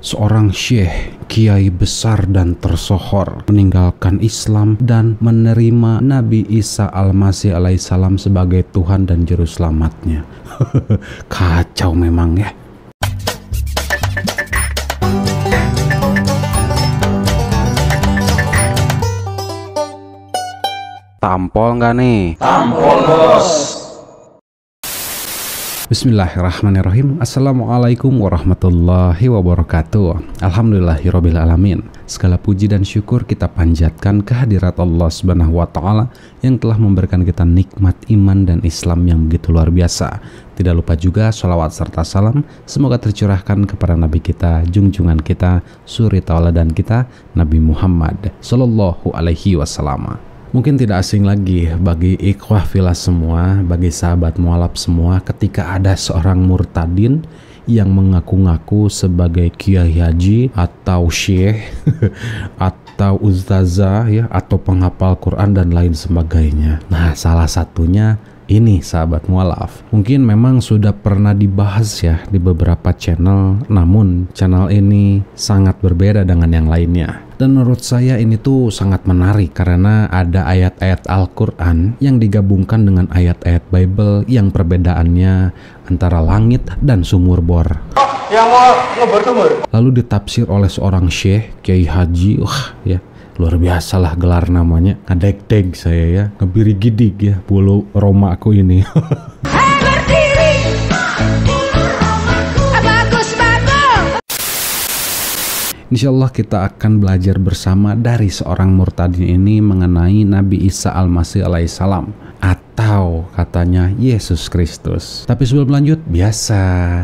seorang syekh, kiai besar dan tersohor, meninggalkan Islam dan menerima Nabi Isa Al-Masih alaihissalam sebagai Tuhan dan Juru Selamatnya. Kacau memang ya. Tampol nggak nih? Tampol, bos. Bismillahirrahmanirrahim. Assalamualaikum warahmatullahi wabarakatuh. Alhamdulillahirabbil alamin. Segala puji dan syukur kita panjatkan kehadirat Allah Subhanahu wa taala yang telah memberikan kita nikmat iman dan Islam yang begitu luar biasa. Tidak lupa juga sholawat serta salam semoga tercurahkan kepada Nabi kita, junjungan kita, suri tauladan kita, Nabi Muhammad sallallahu alaihi wasallam. Mungkin tidak asing lagi bagi ikhwah filah semua, bagi sahabat mualaf semua, ketika ada seorang murtadin yang mengaku-ngaku sebagai kiai haji atau syekh atau ustazah ya, atau penghafal Quran dan lain sebagainya. Nah, salah satunya ini sahabat mualaf. Mungkin memang sudah pernah dibahas ya di beberapa channel, namun channel ini sangat berbeda dengan yang lainnya. Dan menurut saya ini tuh sangat menarik karena ada ayat-ayat Al-Quran yang digabungkan dengan ayat-ayat Bible yang perbedaannya antara langit dan sumur bor. Yang mau ngebor-ngebor. Lalu ditafsir oleh seorang syekh, kiai haji, wah ya. Luar biasa lah gelar namanya. Ngedeg-deg saya ya, ngebiri-gidig ya, bulu Roma aku ini. Insyaallah kita akan belajar bersama dari seorang murtadin ini mengenai Nabi Isa Al-Masih alaihissalam atau katanya Yesus Kristus. Tapi sebelum lanjut, biasa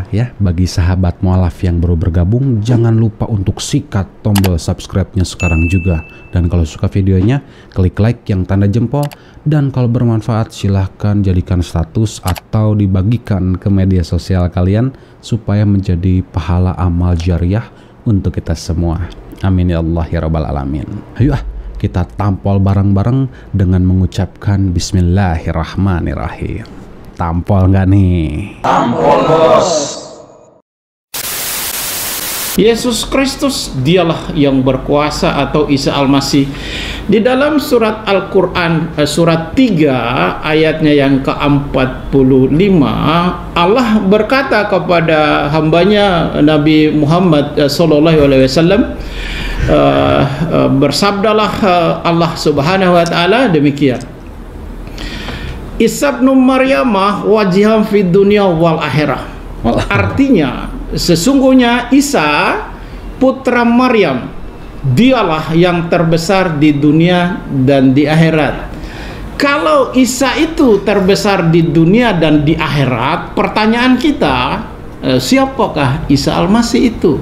ya, bagi sahabat mualaf yang baru bergabung, jangan lupa untuk sikat tombol subscribe-nya sekarang juga. Dan kalau suka videonya, klik like yang tanda jempol. Dan kalau bermanfaat, silahkan jadikan status atau dibagikan ke media sosial kalian supaya menjadi pahala amal jariah untuk kita semua. Amin ya Allah ya rabbal alamin. Ayo kita tampol bareng-bareng dengan mengucapkan Bismillahirrahmanirrahim. Tampol nggak nih? Tampol, bos. Yesus Kristus dialah yang berkuasa atau Isa Al-Masih. Di dalam surat Al-Quran surat 3 ayatnya yang ke-45, Allah berkata kepada hambanya Nabi Muhammad sallallahu alaihi wasallam, bersabdalah Allah Subhanahu wa taala demikian. Isa ibnu Maryamah wajihan fid dunya wal akhirah. Artinya sesungguhnya Isa putra Maryam dialah yang terbesar di dunia dan di akhirat. Kalau Isa itu terbesar di dunia dan di akhirat, pertanyaan kita, siapakah Isa Al-Masih itu?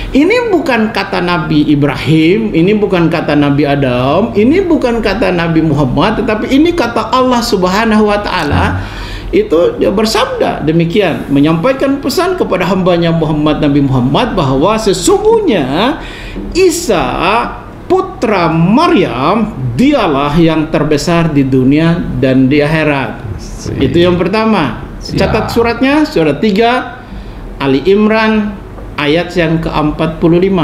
Ini bukan kata Nabi Ibrahim, ini bukan kata Nabi Adam, ini bukan kata Nabi Muhammad, tetapi ini kata Allah Subhanahu wa taala. Itu dia bersabda demikian, menyampaikan pesan kepada hambanya Muhammad, Nabi Muhammad, bahwa sesungguhnya Isa putra Maryam dialah yang terbesar di dunia dan di akhirat. Itu yang pertama. Catat suratnya, surat 3 Ali Imran ayat yang ke-45.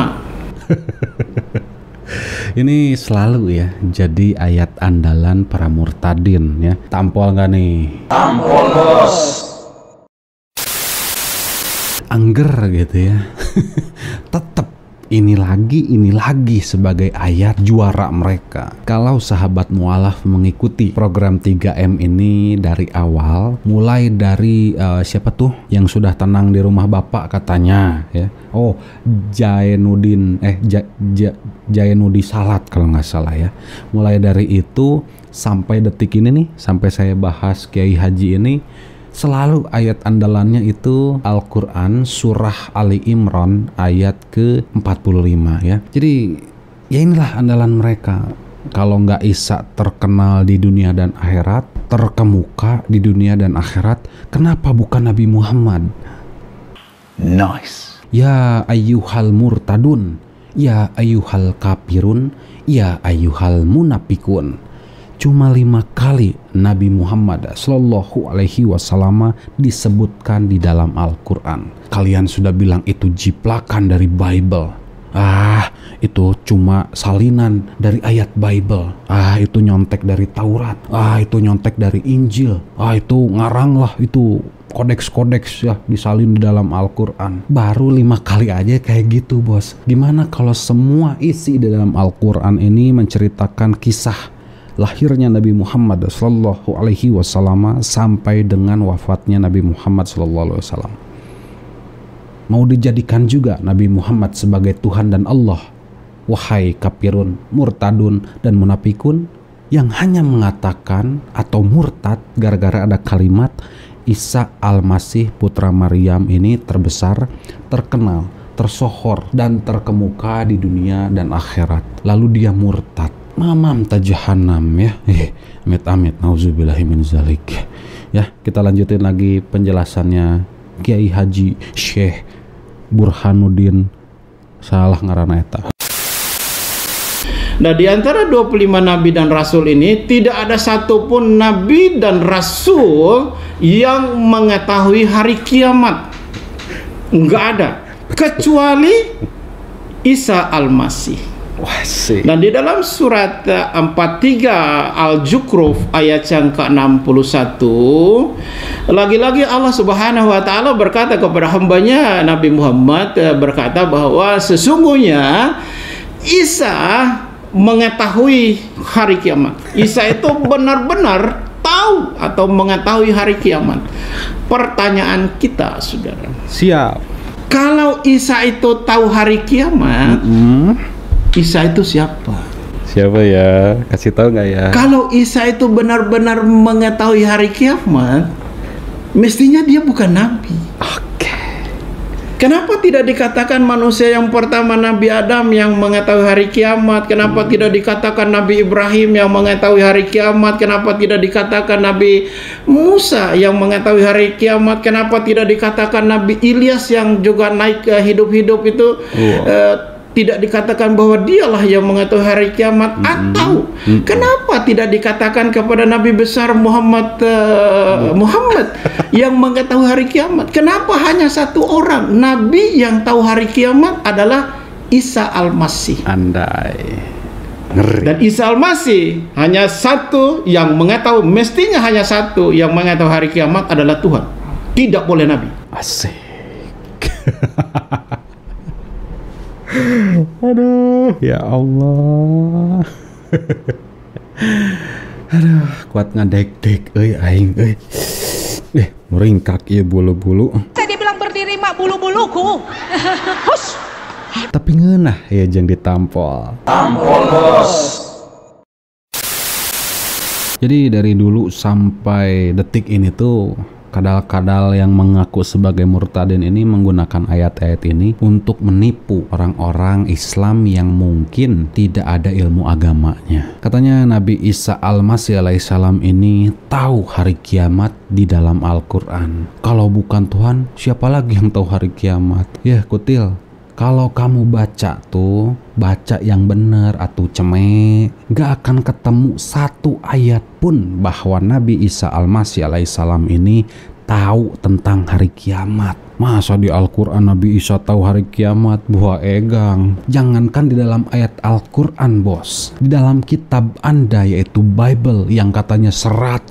Ini selalu ya jadi ayat andalan para murtadin ya. Tampol nggak nih? Tampol, bos. Angger gitu ya. Tetap ini lagi sebagai ayat juara mereka. Kalau sahabat mualaf mengikuti program 3M ini dari awal, mulai dari siapa tuh yang sudah tenang di rumah bapak katanya ya. Oh, Jainuddin Jainuddin Salat kalau nggak salah ya. Mulai dari itu sampai detik ini nih, sampai saya bahas Kiai Haji ini, selalu ayat andalannya itu Al-Quran surah Ali Imran ayat ke-45 ya. Jadi ya inilah andalan mereka. Kalau nggak Isa terkenal di dunia dan akhirat, terkemuka di dunia dan akhirat, kenapa bukan Nabi Muhammad? Nice. Ya ayyuhal murtadun, ya ayyuhal kafirun, ya ayyuhal munafikun. cuma 5 kali Nabi Muhammad Shallallahu Alaihi Wasallam disebutkan di dalam Al-Quran. Kalian sudah bilang itu jiplakan dari Bible. Itu cuma salinan dari ayat Bible. Itu nyontek dari Taurat. Itu nyontek dari Injil. Itu ngarang lah, itu kodeks-kodeks ya disalin di dalam Al-Quran. Baru 5 kali aja kayak gitu, bos. Gimana kalau semua isi di dalam Al-Quran ini menceritakan kisah lahirnya Nabi Muhammad Sallallahu Alaihi Wasallam sampai dengan wafatnya Nabi Muhammad Sallallahu Alaihi Wasallam? Mau dijadikan juga Nabi Muhammad sebagai Tuhan dan Allah? Wahai kafirun, murtadun, dan munafikun yang hanya mengatakan atau murtad gara-gara ada kalimat Isa Al-Masih putra Maryam ini terbesar, terkenal, tersohor, dan terkemuka di dunia dan akhirat. Lalu dia murtad. Mamam tajahannam ya. Amit-amit, nauzubillahi min zalik. Ya, kita lanjutin lagi penjelasannya Kiai Haji Syekh Burhanuddin salah ngaranna eta. Nah, di antara 25 nabi dan rasul ini tidak ada satupun nabi dan rasul yang mengetahui hari kiamat. Enggak ada, kecuali Isa Al-Masih. Dan di dalam surat 43 Al-Zukhruf ayat yang ke-61, lagi-lagi Allah Subhanahu wa taala berkata kepada hambanya Nabi Muhammad, berkata bahwa sesungguhnya Isa mengetahui hari kiamat. Isa itu benar-benar tahu atau mengetahui hari kiamat. Pertanyaan kita, saudara, siap, kalau Isa itu tahu hari kiamat, Isa itu siapa? Siapa ya? Kasih tahu nggak ya? Kalau Isa itu benar-benar mengetahui hari kiamat, mestinya dia bukan nabi. Oke. Kenapa tidak dikatakan manusia yang pertama Nabi Adam yang mengetahui hari kiamat? Kenapa tidak dikatakan Nabi Ibrahim yang mengetahui hari kiamat? Kenapa tidak dikatakan Nabi Musa yang mengetahui hari kiamat? Kenapa tidak dikatakan Nabi Ilyas yang juga naik ke hidup-hidup itu? Tidak dikatakan bahwa dialah yang mengetahui hari kiamat? Atau kenapa tidak dikatakan kepada Nabi besar Muhammad yang mengetahui hari kiamat? Kenapa hanya satu orang Nabi yang tahu hari kiamat adalah Isa Al-Masih? Andai ngeri. Dan Isa Al-Masih hanya satu yang mengetahui, mestinya hanya satu yang mengetahui hari kiamat adalah Tuhan. Tidak boleh Nabi. Asik. Aduh, ya Allah. Aduh, kuat ngadek-dek euy aing euy. Meringkak ieu bulu-bulu. Saya dibilang berdiri mak bulu-buluku. Hush. Tapi ngeunah ya jeung ditampol. Tampol bos. Jadi dari dulu sampai detik ini tuh kadal-kadal yang mengaku sebagai murtadin ini menggunakan ayat-ayat ini untuk menipu orang-orang Islam yang mungkin tidak ada ilmu agamanya. Katanya Nabi Isa Al-Masih alaihissalam ini tahu hari kiamat di dalam Al-Quran. Kalau bukan Tuhan, siapa lagi yang tahu hari kiamat? Ya kutil, kalau kamu baca tuh, baca yang bener atuh ceme, gak akan ketemu satu ayat pun bahwa Nabi Isa Al-Masih alaihissalam ini tahu tentang hari kiamat. Masa di Al-Quran Nabi Isa tahu hari kiamat? Buah egang. Jangankan di dalam ayat Al-Quran, bos, di dalam kitab Anda yaitu Bible yang katanya 100%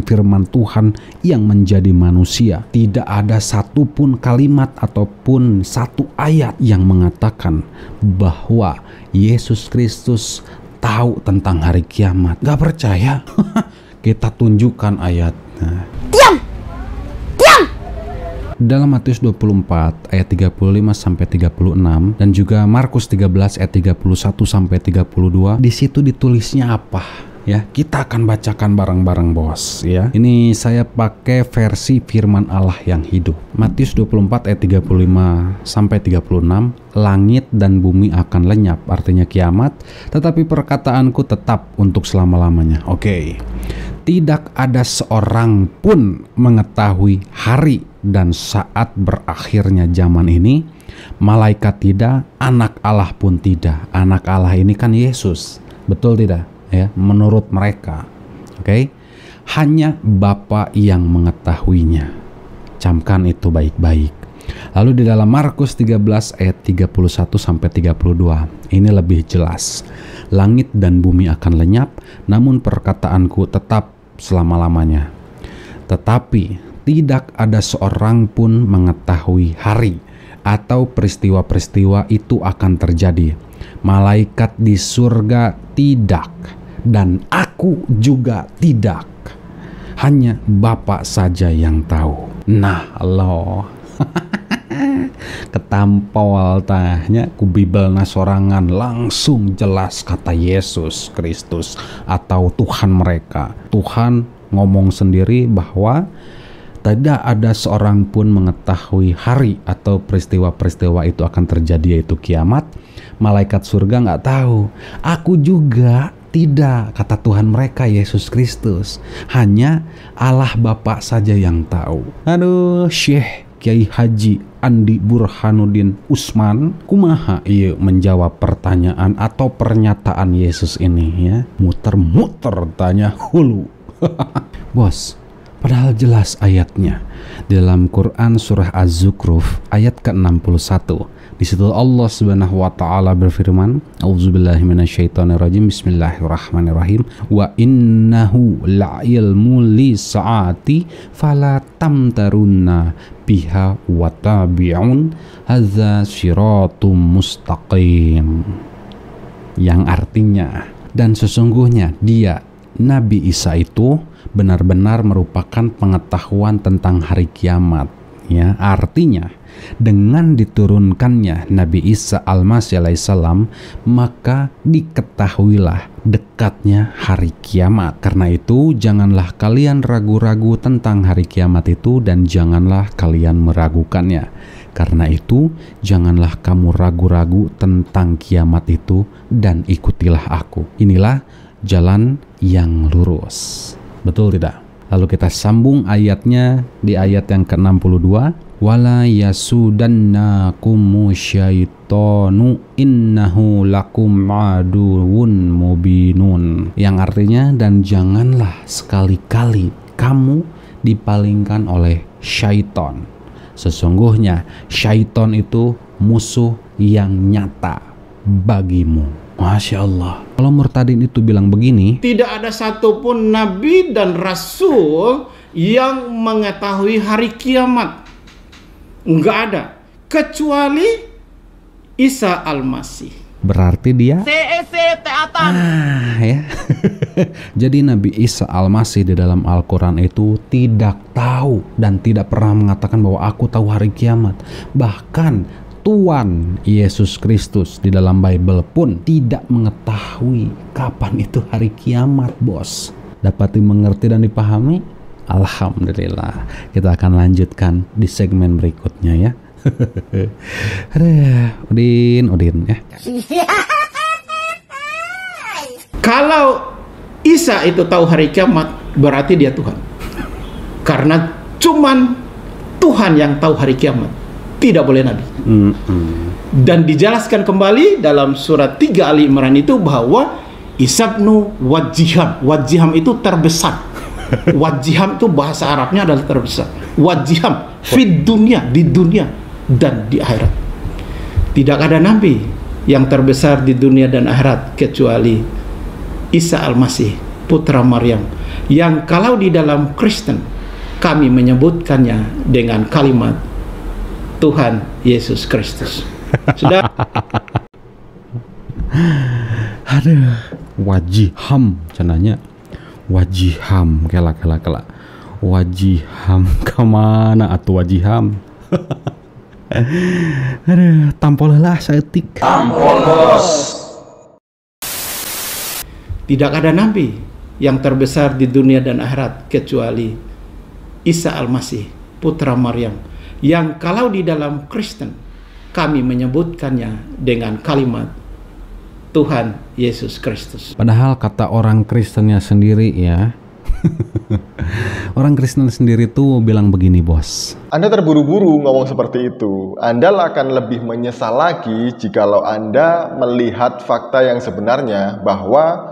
firman Tuhan yang menjadi manusia, tidak ada satupun kalimat ataupun satu ayat yang mengatakan bahwa Yesus Kristus tahu tentang hari kiamat. Gak percaya? Kita tunjukkan ayatnya. Dalam Matius 24 ayat 35 sampai 36 dan juga Markus 13 ayat 31 sampai 32, di situ ditulisnya apa? Ya, kita akan bacakan bareng-bareng, bos, ya. Ini saya pakai versi firman Allah yang hidup. Matius 24 ayat 35 sampai 36, langit dan bumi akan lenyap, artinya kiamat, tetapi perkataanku tetap untuk selama-lamanya. Oke. Tidak ada seorang pun mengetahui hari dan saat berakhirnya zaman ini. Malaikat tidak, anak Allah pun tidak. Anak Allah ini kan Yesus, betul tidak? ya, menurut mereka. Oke? Hanya Bapa yang mengetahuinya. Camkan itu baik-baik. Lalu di dalam Markus 13 ayat 31 sampai 32, ini lebih jelas. Langit dan bumi akan lenyap, namun perkataanku tetap selama-lamanya. Tetapi tidak ada seorang pun mengetahui hari atau peristiwa-peristiwa itu akan terjadi. Malaikat di surga tidak, dan aku juga tidak. Hanya Bapa saja yang tahu. Nah, loh. Ketampol tanya ku Bibelna sorangan, langsung jelas kata Yesus Kristus atau Tuhan mereka. Tuhan ngomong sendiri bahwa tidak ada seorang pun mengetahui hari atau peristiwa-peristiwa itu akan terjadi, yaitu kiamat. Malaikat surga nggak tahu, aku juga tidak, kata Tuhan mereka Yesus Kristus. Hanya Allah Bapa saja yang tahu. Aduh, Syekh Kiai Haji Andi Burhanuddin Usman kumaha iya menjawab pertanyaan atau pernyataan Yesus ini ya? Muter-muter tanya hulu. Bos, padahal jelas ayatnya di dalam Quran surah Az-Zukhruf ayat ke-61. Di situ Allah Subhanahu wa taala berfirman, Auzubillahi minasyaitonirrajim, Bismillahirrahmanirrahim. Wa innahu la'ilmu lisa'ati fala tamtarunna biha wa tabi'un hadza siratum mustaqim. Yang artinya, dan sesungguhnya dia Nabi Isa itu benar-benar merupakan pengetahuan tentang hari kiamat. Ya, artinya dengan diturunkannya Nabi Isa Al-Masih alaihissalam, maka diketahuilah dekatnya hari kiamat. Karena itu janganlah kalian ragu-ragu tentang hari kiamat itu, dan janganlah kalian meragukannya. Karena itu janganlah kamu ragu-ragu tentang kiamat itu, dan ikutilah aku. Inilah jalan yang lurus. Betul tidak? Lalu kita sambung ayatnya di ayat yang ke-62. Wala yasudannakum syaitanu innahu lakum aduwwun mubinun. Yang artinya, dan janganlah sekali-kali kamu dipalingkan oleh syaitan. Sesungguhnya syaitan itu musuh yang nyata bagimu. Masya Allah. Kalau murtadin itu bilang begini, tidak ada satupun nabi dan rasul yang mengetahui hari kiamat. Enggak ada, kecuali Isa Al-Masih. Berarti dia ya. Jadi Nabi Isa Al-Masih di dalam Al-Quran itu tidak tahu dan tidak pernah mengatakan bahwa aku tahu hari kiamat. Bahkan Tuhan Yesus Kristus di dalam Bible pun tidak mengetahui kapan itu hari kiamat, bos. Dapat dimengerti dan dipahami? Alhamdulillah. Kita akan lanjutkan di segmen berikutnya ya. Udin ya. Kalau Isa itu tahu hari kiamat, berarti dia Tuhan. Karena cuman Tuhan yang tahu hari kiamat, tidak boleh nabi. Dan dijelaskan kembali dalam surat 3 Ali Imran itu bahwa Isabnu wajiham. Wajiham itu terbesar. Wajiham itu bahasa Arabnya adalah terbesar. Wajiham fid dunia, di dunia dan di akhirat. Tidak ada nabi yang terbesar di dunia dan akhirat kecuali Isa Al-Masih, putra Maryam, yang kalau di dalam Kristen kami menyebutkannya dengan kalimat Tuhan Yesus Kristus. Sudah. Aduh, wajiham cenanya. Wajiham kela. Wajiham kemana atuh wajiham? Aduh, tampollah saeutik. Tampol bos. Tidak ada nabi yang terbesar di dunia dan akhirat kecuali Isa Al-Masih, putra Maryam, yang kalau di dalam Kristen kami menyebutkannya dengan kalimat Tuhan Yesus Kristus. Padahal kata orang Kristennya sendiri ya. Orang Kristen sendiri tuh bilang begini, bos. Anda terburu-buru ngomong seperti itu. Anda akan lebih menyesal lagi jikalau Anda melihat fakta yang sebenarnya bahwa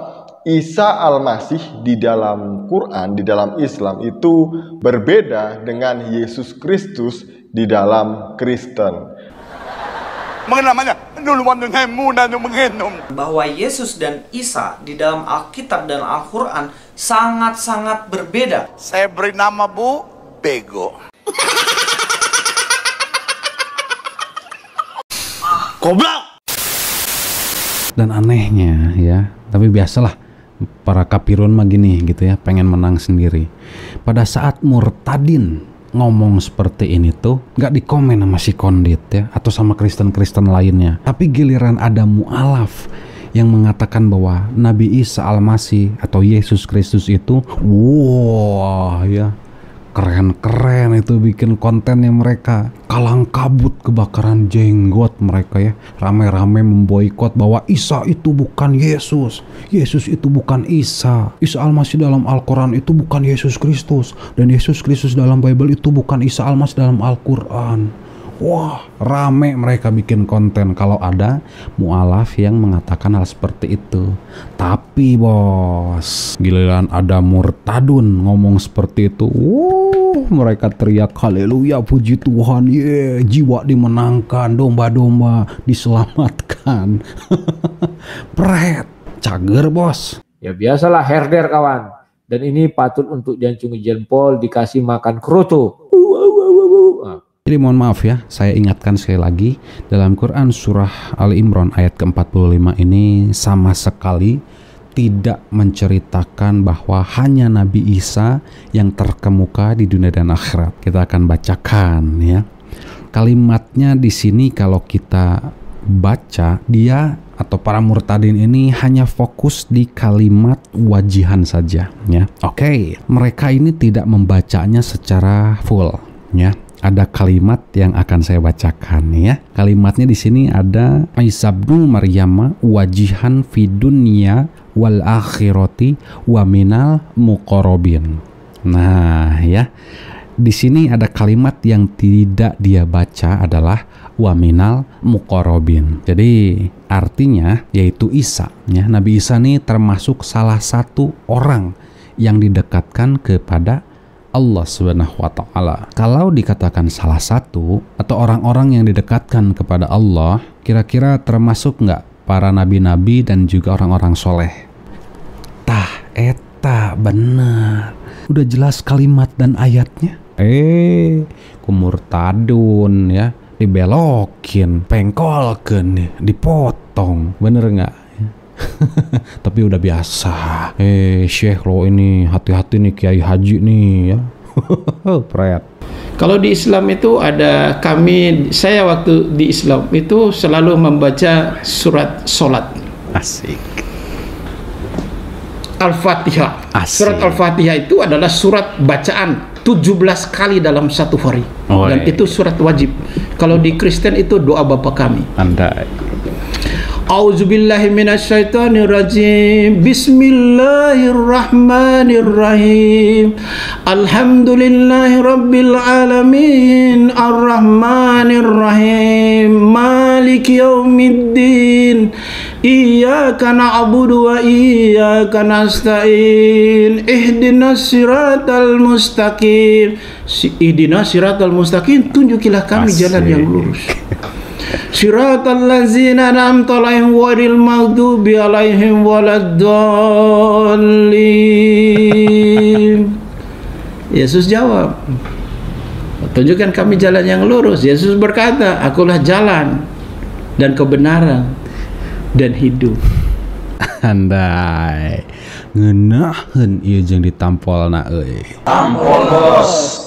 Isa Al-Masih di dalam Quran, di dalam Islam itu berbeda dengan Yesus Kristus di dalam Kristen. Bahwa Yesus dan Isa di dalam Alkitab dan Al-Quran sangat-sangat berbeda. Saya beri nama Bu, Bego. Goblok! Dan anehnya ya, tapi biasalah para kafirun mah gini gitu ya, pengen menang sendiri. Pada saat murtadin ngomong seperti ini tuh nggak dikomen sama si Kondit ya, atau sama Kristen-Kristen lainnya. Tapi giliran ada mu'alaf yang mengatakan bahwa Nabi Isa Al-Masih atau Yesus Kristus itu, wah ya, keren-keren itu bikin kontennya mereka. Kalang kabut kebakaran jenggot mereka ya, rame-rame memboikot bahwa Isa itu bukan Yesus, Yesus itu bukan Isa, Isa Al-Masih dalam Al-Quran itu bukan Yesus Kristus, dan Yesus Kristus dalam Bible itu bukan Isa Al-Masih dalam Al-Quran. Wah, rame mereka bikin konten kalau ada mu'alaf yang mengatakan hal seperti itu. Tapi bos, giliran ada murtadun ngomong seperti itu, mereka teriak haleluya, puji Tuhan, ye, jiwa dimenangkan, domba-domba diselamatkan. Pret, cager bos. Ya biasalah herder kawan. Dan ini patut untuk diancungi jempol, dikasih makan kroto. Jadi mohon maaf ya, saya ingatkan sekali lagi, dalam Quran surah Ali Imran ayat ke-45 ini sama sekali tidak menceritakan bahwa hanya Nabi Isa yang terkemuka di dunia dan akhirat. Kita akan bacakan ya. Kalimatnya di sini kalau kita baca, dia atau para murtadin ini hanya fokus di kalimat wajihan saja ya. Oke, mereka ini tidak membacanya secara full ya. Ada kalimat yang akan saya bacakan ya. Kalimatnya di sini ada Isa bin Maryam wajihan fid dunya wal akhirati wa minal muqarrabin. Nah, ya. Di sini ada kalimat yang tidak dia baca adalah wa minal muqarrabin. Jadi artinya yaitu Isa ya. Nabi Isa ini termasuk salah satu orang yang didekatkan kepada Allah Subhanahu wa Ta'ala. Kalau dikatakan salah satu atau orang-orang yang didekatkan kepada Allah, kira-kira termasuk nggak para nabi-nabi dan juga orang-orang soleh? Tah, eta bener. Udah jelas kalimat dan ayatnya. Kumurtadun ya, dibelokin, pengkolkeun, dipotong. Bener nggak? Tapi udah biasa. Syekh lo ini hati-hati nih Kiai Haji nih ya. Pret. Kalau di Islam itu ada saya waktu di Islam itu selalu membaca surat solat. Asik. Al-Fatihah. Asik. Surat Al-Fatihah itu adalah surat bacaan 17 kali dalam satu hari. Dan itu surat wajib. Kalau di Kristen itu doa Bapa kami. Andai. A'udzubillahi minasyaitonirrajim. Bismillahirrahmanirrahim. Alhamdulillahi rabbil alamin. Arrahmanirrahim. Maliki yaumiddin. Iyyaka na'budu wa iyyaka nasta'in. Ihdinas siratal mustaqim. Ihdinas siratal mustaqim, tunjukilah kami jalan yang lurus. Siratal ladzina an'amta 'alaihim ghairil maghdubi 'alaihim waladdallin. Yesus jawab, tunjukkan kami jalan yang lurus. Yesus berkata, akulah jalan dan kebenaran dan hidup. Andai ngeunaheun ieu jeung ditampolna euy. Tampol bos.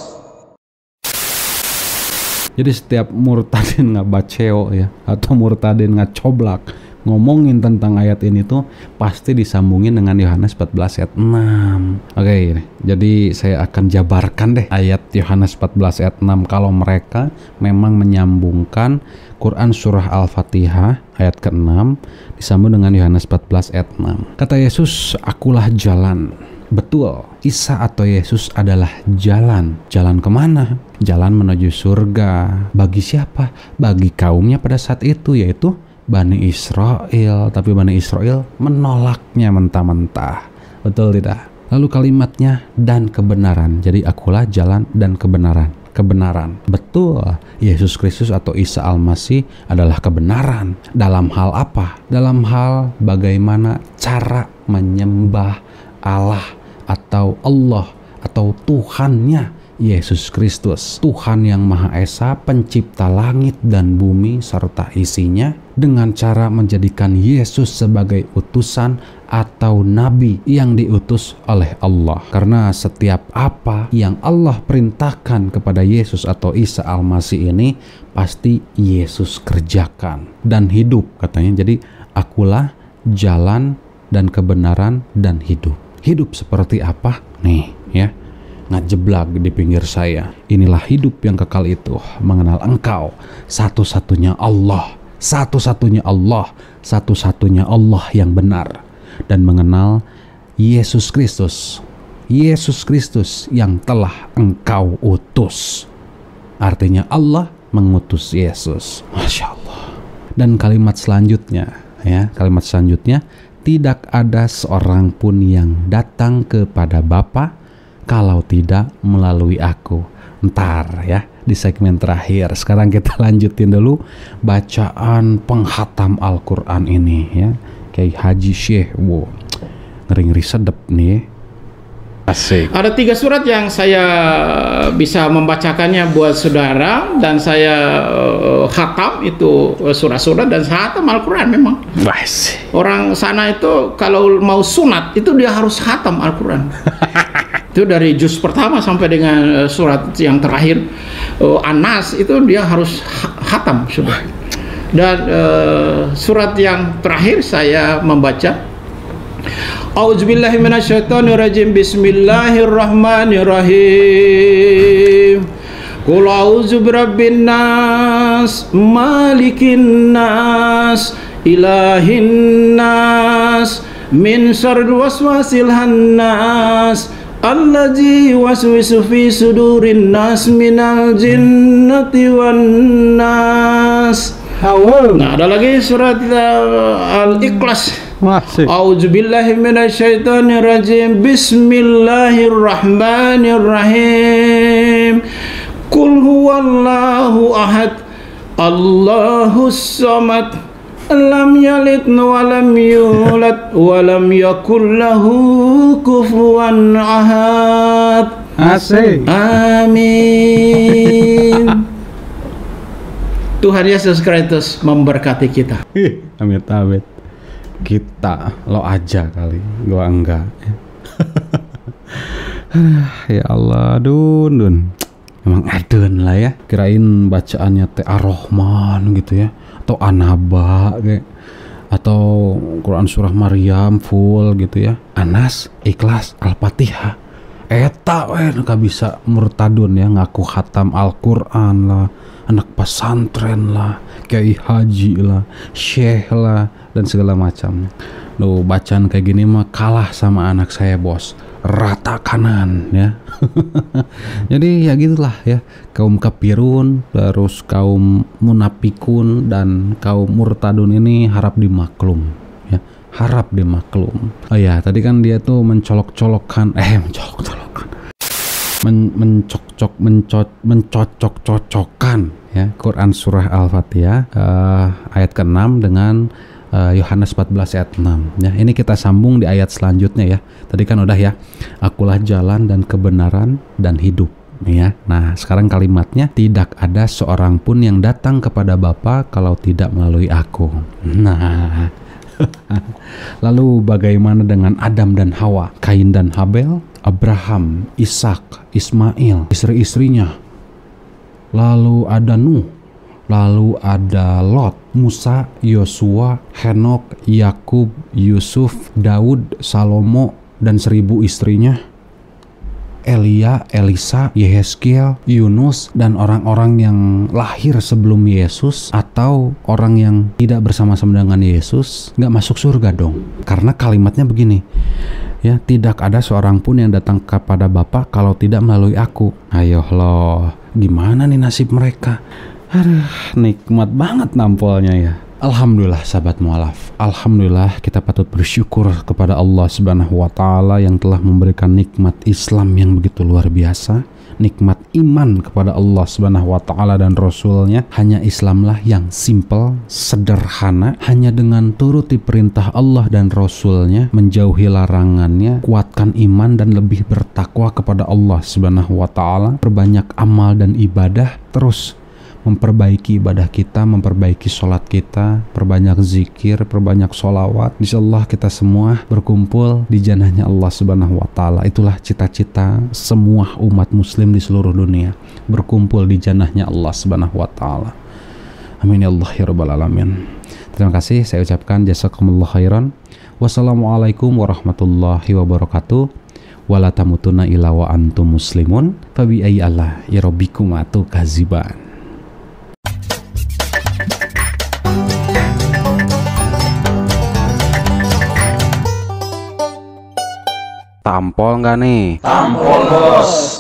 Jadi setiap murtadin ngabaceo ya, atau murtadin ngacoblak ngomongin tentang ayat ini tuh pasti disambungin dengan Yohanes 14 ayat 6. Oke, jadi saya akan jabarkan deh ayat Yohanes 14 ayat 6 kalau mereka memang menyambungkan Quran surah Al-Fatihah ayat ke-6 disambung dengan Yohanes 14 ayat 6. Kata Yesus, akulah jalan. Betul, Isa atau Yesus adalah jalan. Jalan kemana? Jalan menuju surga. Bagi siapa? Bagi kaumnya pada saat itu, yaitu Bani Israel, tapi Bani Israel menolaknya mentah-mentah. Betul tidak? Lalu kalimatnya dan kebenaran. Jadi akulah jalan dan kebenaran. Kebenaran. Betul, Yesus Kristus atau Isa Al-Masih adalah kebenaran. Dalam hal apa? Dalam hal bagaimana cara menyembah Allah atau Allah atau Tuhannya Yesus Kristus, Tuhan yang Maha Esa, pencipta langit dan bumi serta isinya, dengan cara menjadikan Yesus sebagai utusan atau nabi yang diutus oleh Allah. Karena setiap apa yang Allah perintahkan kepada Yesus atau Isa Al-Masih ini pasti Yesus kerjakan dan hidup katanya. Jadi akulah jalan dan kebenaran dan hidup. Hidup seperti apa? Nih ya, ngajeblak di pinggir saya. Inilah hidup yang kekal itu, mengenal Engkau, satu-satunya Allah, satu-satunya Allah, satu-satunya Allah yang benar, dan mengenal Yesus Kristus, Yesus Kristus yang telah Engkau utus. Artinya Allah mengutus Yesus. Masya Allah. Dan kalimat selanjutnya, ya, kalimat selanjutnya, tidak ada seorang pun yang datang kepada Bapa kalau tidak melalui aku. Ntar ya, di segmen terakhir. Sekarang kita lanjutin dulu bacaan penghatam Al-Quran ini ya. Kayak Haji Syekh, wow, ngeri-ngeri sedep nih. Asik. Ada 3 surat yang saya bisa membacakannya buat saudara, dan saya khatam itu surat-surat, dan saya khatam Al-Quran memang. Orang sana itu kalau mau sunat itu dia harus khatam Al-Quran. Itu dari juz pertama sampai dengan surat yang terakhir An-Nas itu dia harus khatam sudah. Dan surat yang terakhir saya membaca A'udzubillahi minasyaitonirrajim. Bismillahirrahmanirrahim. Qul a'udzu birabbin nas, malikin nas, ilahin nas, min syarril waswasil hannas, allazi waswisu fi sudurin nas minal jinnati wan nas. Nah, ada lagi surat Al-Ikhlas. A'udzubillahi minasyaitonirrajim. Bismillahirrahmanirrahim. Qul huwallahu ahad, Allahus samad, lam yalid wa lam yulad wa lam yakul lahu kufuwan ahad. Asik. Amin. Tuhan Yesus Kristus memberkati kita. Amit amit. Kita lo aja kali, gua enggak. Ya Allah, dun. Emang adun lah ya. Kirain bacaannya teh Ar-Rahman gitu ya, atau An-Naba kayak, atau Quran surah Maryam full gitu ya. Anas, Ikhlas, Al-Fatihah. Eta gak bisa murtadun ya, ngaku khatam Al-Quran lah, anak pesantren lah, kiai haji lah, syekh lah, dan segala macam. Loh, bacaan kayak gini mah kalah sama anak saya, bos. Rata kanan ya. Jadi ya gitulah ya, kaum kafirun, terus kaum munafikun, dan kaum murtadun ini harap dimaklum ya, harap dimaklum. Oh ya, tadi kan dia tuh mencocok-cocokkan ya Quran surah Al-Fatihah ayat ke-6 dengan Yohanes 14 ayat 6 ya. Ini kita sambung di ayat selanjutnya ya. Tadi kan udah ya, akulah jalan dan kebenaran dan hidup ya. Nah, sekarang kalimatnya, tidak ada seorang pun yang datang kepada Bapa kalau tidak melalui aku. Nah, lalu bagaimana dengan Adam dan Hawa, Kain dan Habel, Abraham, Ishak, Ismail, istri-istrinya, lalu ada Nuh, lalu ada Lot, Musa, Yosua, Henok, Yakub, Yusuf, Daud, Salomo, dan 1000 istrinya, Elia, Elisa, Yehezkiel, Yunus, dan orang-orang yang lahir sebelum Yesus atau orang yang tidak bersama-sama dengan Yesus nggak masuk surga dong. Karena kalimatnya begini ya, tidak ada seorang pun yang datang kepada Bapa kalau tidak melalui aku. Ayo loh, gimana nih nasib mereka? Aduh, nikmat banget nampolnya ya. Alhamdulillah sahabat mualaf, alhamdulillah kita patut bersyukur kepada Allah Subhanahu wa taala yang telah memberikan nikmat Islam yang begitu luar biasa, nikmat iman kepada Allah Subhanahu wa taala dan Rasulnya. Hanya Islamlah yang simple, sederhana, hanya dengan turuti perintah Allah dan Rasulnya, menjauhi larangannya, kuatkan iman dan lebih bertakwa kepada Allah Subhanahu wa taala, perbanyak amal dan ibadah, terus memperbaiki ibadah kita, memperbaiki sholat kita, perbanyak zikir, perbanyak sholawat. Insyaallah kita semua berkumpul di jannahnya Allah Subhanahu wa taala. Itulah cita-cita semua umat muslim di seluruh dunia, berkumpul di jannahnya Allah Subhanahu wa taala. Amin ya Allah ya rabbal alamin. Terima kasih saya ucapkan jazakumullah khairan. Wassalamualaikum warahmatullahi wabarakatuh. Wala tamutunna illa wa antum muslimun. Fa bi ayyi Allah ya rabbikum atu kaziban. Tampol nggak nih? Tampol bos.